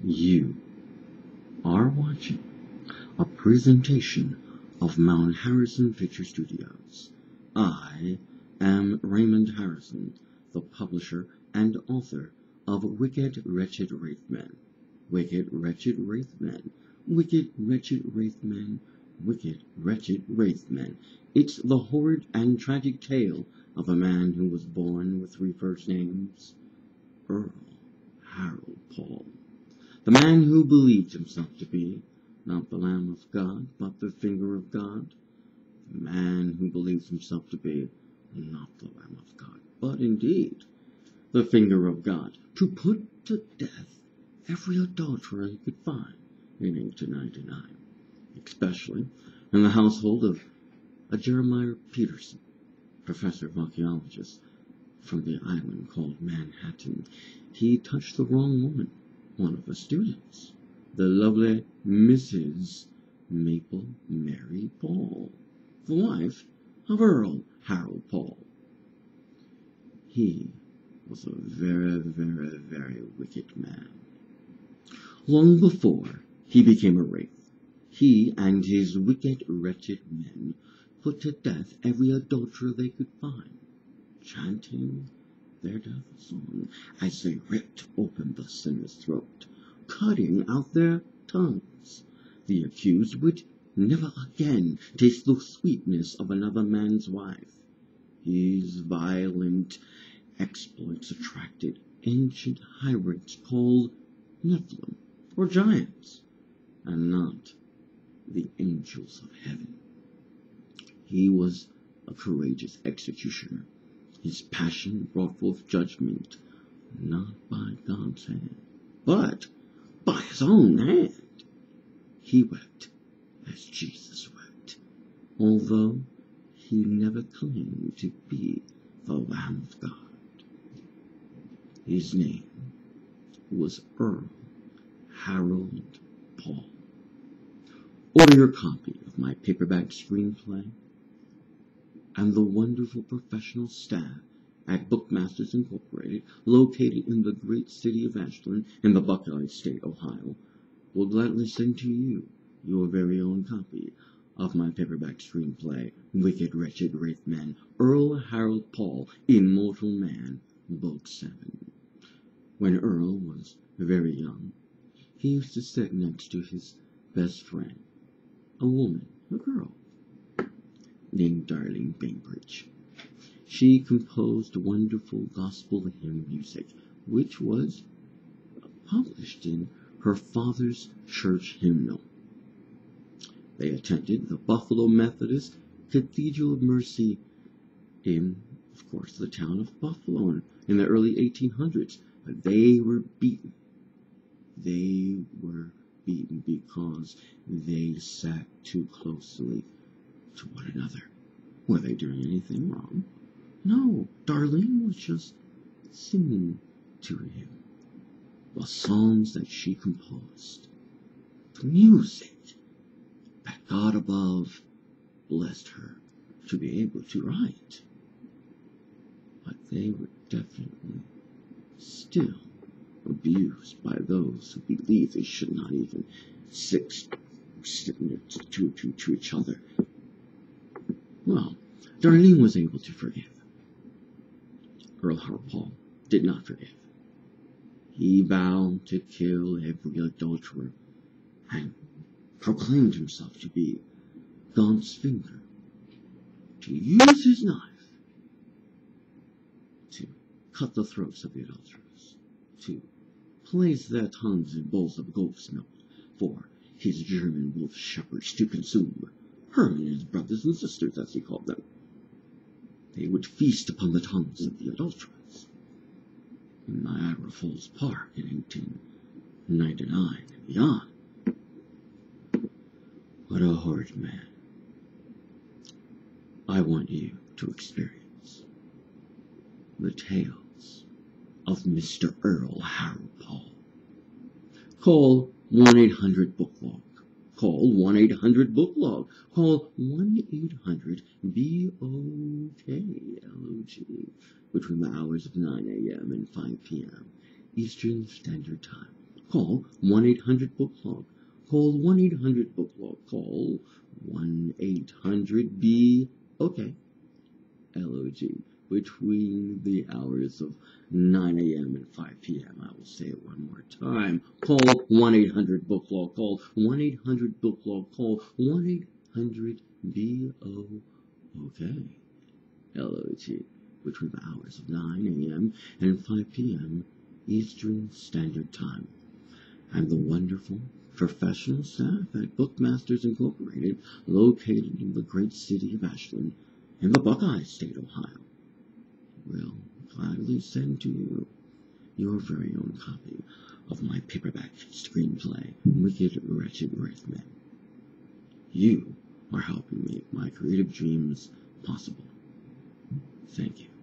You are watching a presentation of Mount Harrison Picture Studios. I am Raymond Harrison, the publisher and author of Wicked Wretched Wraithmen. Wicked Wretched Wraithmen. Wicked Wretched Wraithmen. Wicked Wretched Wraithmen. It's the horrid and tragic tale of a man who was born with three first names: Earl Harold Paul. The man who believed himself to be not the Lamb of God, but the finger of God. The man who believes himself to be not the Lamb of God, but indeed the finger of God, to put to death every adulterer he could find in 1899, especially in the household of a Jeremiah Peterson, professor of archaeologist from the island called Manhattan. He touched the wrong woman, one of the students, the lovely Mrs. Maple Mary Paul, the wife of Earl Harold Paul. He was a very, very, very wicked man. Long before he became a wraith, he and his wicked, wretched men put to death every adulterer they could find, chanting their death song as they ripped open the sinner's throat, cutting out their tongues. The accused would never again taste the sweetness of another man's wife. His violent exploits attracted ancient hybrids called Nephilim, or giants, and not the angels of heaven. He was a courageous executioner. His passion brought forth judgment, not by God's hand, but by his own hand. He wept as Jesus wept, although he never claimed to be the Lamb of God. His name was Earl Harold Paul. Order your copy of my paperback screenplay, and the wonderful professional staff at Bookmasters Incorporated, located in the great city of Ashland in the Buckeye State, Ohio, will gladly send to you your very own copy of my paperback screenplay, Wicked Wretched Wraithmen, Earl Harold Paul, Immortal Man, Book 7. When Earl was very young, he used to sit next to his best friend, a woman, a girl, named Darlene Bainbridge. She composed wonderful gospel hymn music, which was published in her father's church hymnal. They attended the Buffalo Methodist Cathedral of Mercy in, of course, the town of Buffalo in the early 1800s. But they were beaten. They were beaten because they sat too closely to one another. Were they doing anything wrong? No, Darlene was just singing to him the songs that she composed, the music that God above blessed her to be able to write. But they were definitely still abused by those who believe they should not even sit next to each other. Well, Darlene was able to forgive. Earl Harold Paul did not forgive. He vowed to kill every adulterer and proclaimed himself to be God's finger, to use his knife to cut the throats of the adulterers, to place their tongues in bowls of goat's milk for his German wolf shepherds to consume, Herman and his brothers and sisters, as he called them. They would feast upon the tongues of the adulterers. In Niagara Falls Park in 1899 and beyond. What a horrid man. I want you to experience the tales of Mr. Earl Harold Paul. Call 1-800-BOOKLOG. Call 1-800-BOOKLOG. Call 1-800-BOOKLOG between the hours of 9 a.m. and 5 p.m. Eastern Standard Time. Call 1-800-BOOK-LOG. Call 1-800-BOOK-LOG. Call 1-800-B-OK. LOG. Between the hours of 9 a.m. and 5 p.m. I will say it one more time. Call 1-800-BOOK-LOG. Call 1-800-BOOK-LOG. Call 1-800-B-O-OK. LOG. Between the hours of 9 a.m. and 5 p.m. Eastern Standard Time. And the wonderful professional staff at Bookmasters Incorporated, located in the great city of Ashland, in the Buckeye State, Ohio, will gladly send to you your very own copy of my paperback screenplay, Wicked Wretched Wraithmen. You are helping make my creative dreams possible. Thank you.